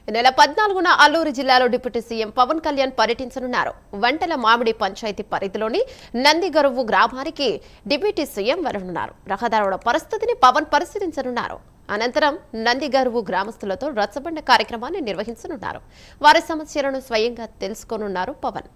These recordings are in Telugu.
నెల 14న అల్లూరు జిల్లాలో డిప్యూటీ సీఎం పవన్ కళ్యాణ్ పర్యటించనున్నారు. వంటల మామిడి పంచాయతీ పరిధిలోని నందిగరువు గ్రామానికి డిప్యూటీ సీఎం వెళ్లనున్నారు. రహదారుల పరిస్థితిని పవన్ పరిశీలించనున్నారు. అనంతరం నందిగరువు గ్రామస్తులతో రచ్చబండ కార్యక్రమాన్ని నిర్వహించనున్నారు. వారి సమస్యలను స్వయంగా తెలుసుకోనున్నారు పవన్.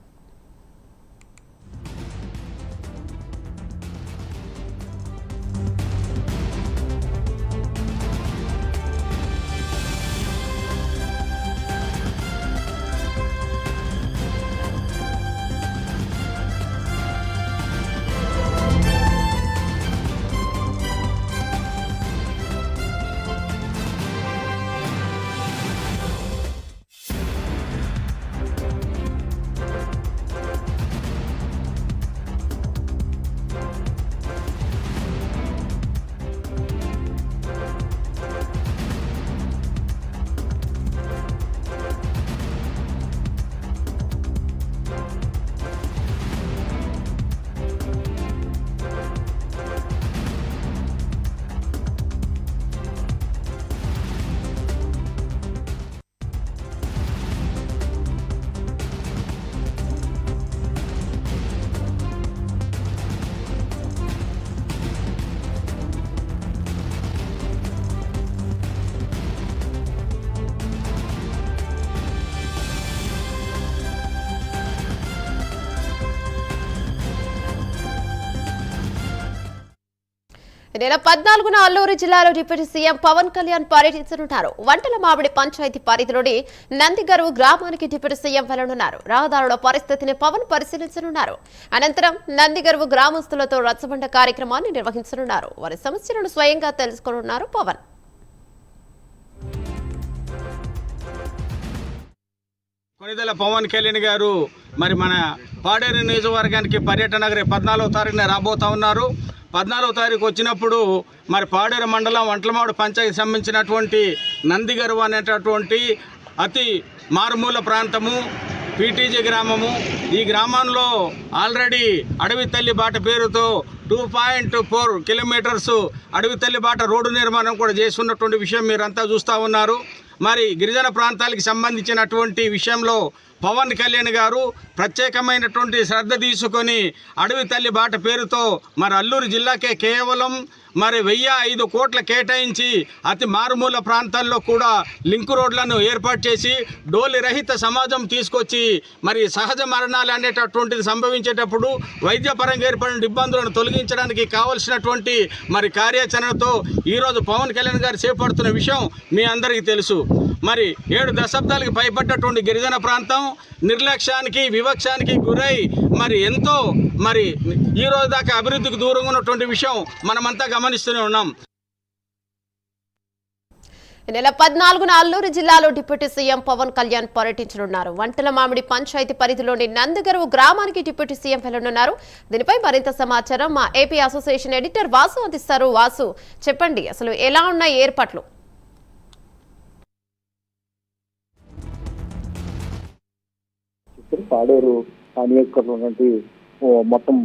నెల 14న అల్లూరు జిల్లాలో డిప్యూటీ సీఎం పవన్ కళ్యాణ్ పర్యటించనున్నారు. వంటల మామిడి పంచాయతీ పరిధిలోని నందిగరువు గ్రామానికి డిప్యూటీ సీఎం వెళ్లనున్నారు. రహదారుల పరిస్థితిని పవన్ పరిశీలించనున్నారు. అనంతరం నందిగరువు గ్రామస్తులతో రచ్చబండ కార్యక్రమాన్ని నిర్వహించనున్నారు. వారి సమస్యలను స్వయంగా తెలుసుకోనున్నారు పవన్. కొనిదెల పవన్ కళ్యాణ్ గారు మరి మన పాడేరు నియోజకవర్గానికి పర్యటన 14వ తారీఖున రాబోతా ఉన్నారు. 14వ తారీఖు వచ్చినప్పుడు మరి పాడేరు మండలం వంటలమాడు పంచాయతీ సంబంధించినటువంటి నందిగరువు అనేటటువంటి అతి మారుమూల ప్రాంతము, పీటీజీ గ్రామము. ఈ గ్రామంలో ఆల్రెడీ అడవి తల్లి బాట పేరుతో 2.4 కిలోమీటర్స్ అడవి తల్లి బాట రోడ్డు నిర్మాణం కూడా చేస్తున్నటువంటి విషయం మీరంతా చూస్తూ ఉన్నారు. మరి గిరిజన ప్రాంతాలకు సంబంధించినటువంటి విషయంలో పవన్ కళ్యాణ్ గారు ప్రత్యేకమైనటువంటి శ్రద్ధ తీసుకొని అడవి తల్లి బాట పేరుతో మరి అల్లూరు జిల్లాకే కేవలం మరి 1,005 కోట్ల కేటాయించి అతి మారుమూల ప్రాంతాల్లో కూడా లింక్ రోడ్లను ఏర్పాటు చేసి డోలి రహిత సమాజం తీసుకొచ్చి మరి సహజ మరణాలు అనేటటువంటిది సంభవించేటప్పుడు వైద్యపరంగా ఏర్పడిన ఇబ్బందులను తొలగించడానికి కావలసినటువంటి మరి కార్యాచరణతో ఈరోజు పవన్ కళ్యాణ్ గారు చేపడుతున్న విషయం మీ అందరికీ తెలుసు. మరి 7 దశాబ్దాలకు పైబడ్డటువంటి గిరిజన ప్రాంతం నిర్లక్ష్యానికి వివక్షానికి గురై మరి ఎంతో మరి ఈ రోజు దాకా అభివృద్ధికి దూరంగా ఉన్నటువంటి విషయం మనమంతా గమనిస్తూనే ఉన్నాం. నెల 14న అల్లూరు జిల్లాలో డిప్యూటీ సీఎం పవన్ కళ్యాణ్ పర్యటించనున్నారు. వంటల మామిడి పంచాయతీ పరిధిలోని నందిగరువు గ్రామానికి డిప్యూటీ సీఎం వెళ్లనున్నారు. దీనిపై మరింత సమాచారం మా ఏపీ అసోసియేషన్ ఎడిటర్ వాసు అందిస్తారు. వాసు, చెప్పండి, అసలు ఎలా ఉన్నాయి ఏర్పాట్లు? పాడేరు నియోజకవర్గం మొత్తం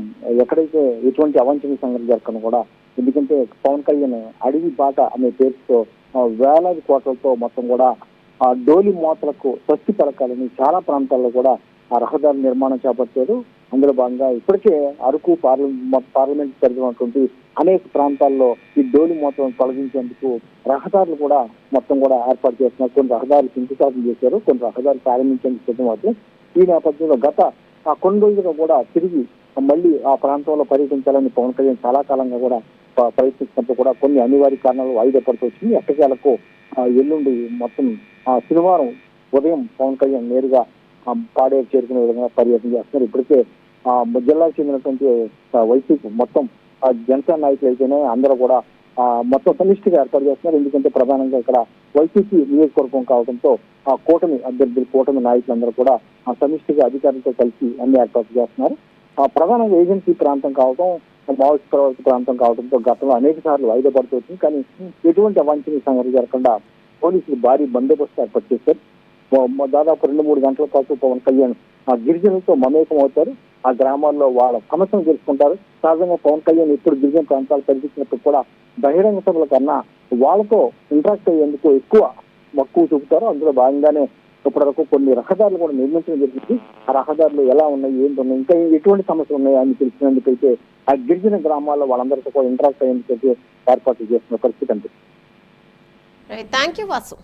ఎక్కడైతే ఎటువంటి అవాంఛనీయ సంఘటన జరగను కూడా, ఎందుకంటే పవన్ కళ్యాణ్ అడవి బాట అనే పేరుతో వేలాది కోట్లతో మొత్తం కూడా ఆ డోలి మోతలకు స్వస్తి పలకాలని చాలా ప్రాంతాల్లో కూడా ఆ రహదారి నిర్మాణం చేపట్టారు. అందులో భాగంగా ఇప్పటికే అరకు పార్లమెంట్ పరిధినటువంటి అనేక ప్రాంతాల్లో ఈ డోలి మూతలను తొలగించేందుకు రహదారులు కూడా మొత్తం కూడా ఏర్పాటు చేస్తున్నారు. కొన్ని రహదారులు శంకుస్థాపన చేశారు, కొన్ని రహదారులు ప్రారంభించేందుకు సిద్ధమవుతుంది. ఈ నేపథ్యంలో గత కొన్ని రోజులుగా కూడా తిరిగి మళ్ళీ ఆ ప్రాంతంలో పర్యటించాలని పవన్ కళ్యాణ్ చాలా కాలంగా కూడా ప్రయత్నిస్తున్నప్పుడు కూడా కొన్ని అనివార్య కారణాలు వాయిదా పడుతూ వచ్చింది. ఎట్టకేలకు ఎల్లుండి మొత్తం శనివారం ఉదయం పవన్ కళ్యాణ్ నేరుగా పాడేరు చేరుకునే విధంగా పర్యటన చేస్తున్నారు. ఇప్పటికే జిల్లాకు చెందినటువంటి వైసీపీ మొత్తం జనసేన నాయకులు అయితేనే అందరూ కూడా మొత్తం సమిష్టిగా ఏర్పాటు చేస్తున్నారు. ఎందుకంటే ప్రధానంగా ఇక్కడ వైసీపీ నియోజకవర్గం కావడంతో ఆ కూటమి నాయకులందరూ కూడా ఆ సమిష్టిగా అధికారులతో కలిసి అన్ని ఏర్పాట్లు చేస్తున్నారు. ప్రధానంగా ఏజెన్సీ ప్రాంతం కావడం, మావోయిస్ట్ ప్రభావిత ప్రాంతం కావడంతో గతంలో అనేక సార్లు వాయిదా పడుతూ వచ్చింది. కానీ ఎటువంటి అవాంఛనీయ సంఘటన జరగకుండా పోలీసులు భారీ బందోబస్తు ఏర్పాటు చేశారు. దాదాపు 2-3 గంటల పాటు పవన్ కళ్యాణ్ గిరిజనులతో మమేకం అవుతారు. ఆ గ్రామాల్లో వాళ్ళ సమస్యను తెలుసుకుంటారు. సహజంగా పవన్ కళ్యాణ్ ఇప్పుడు గిరిజన ప్రాంతాలు పర్యటించినప్పుడు కూడా బహిరంగ సభల కన్నా వాళ్ళతో ఇంటరాక్ట్ అయ్యేందుకు ఎక్కువ మక్కువ చూపుతారో అందులో భాగంగానే ఇప్పటివరకు కొన్ని రహదారులు కూడా నిర్మించడం జరిగింది. ఆ రహదారులు ఎలా ఉన్నాయి, ఏంటి ఉన్నాయి, ఇంకా ఎటువంటి సమస్యలు ఉన్నాయి అని తెలిసినందుకైతే ఆ గిరిజన గ్రామాల్లో వాళ్ళందరితో కూడా ఇంటరాక్ట్ అయ్యేందుకైతే ఏర్పాట్లు చేస్తున్న పరిస్థితి అండి. Thank you Vasu.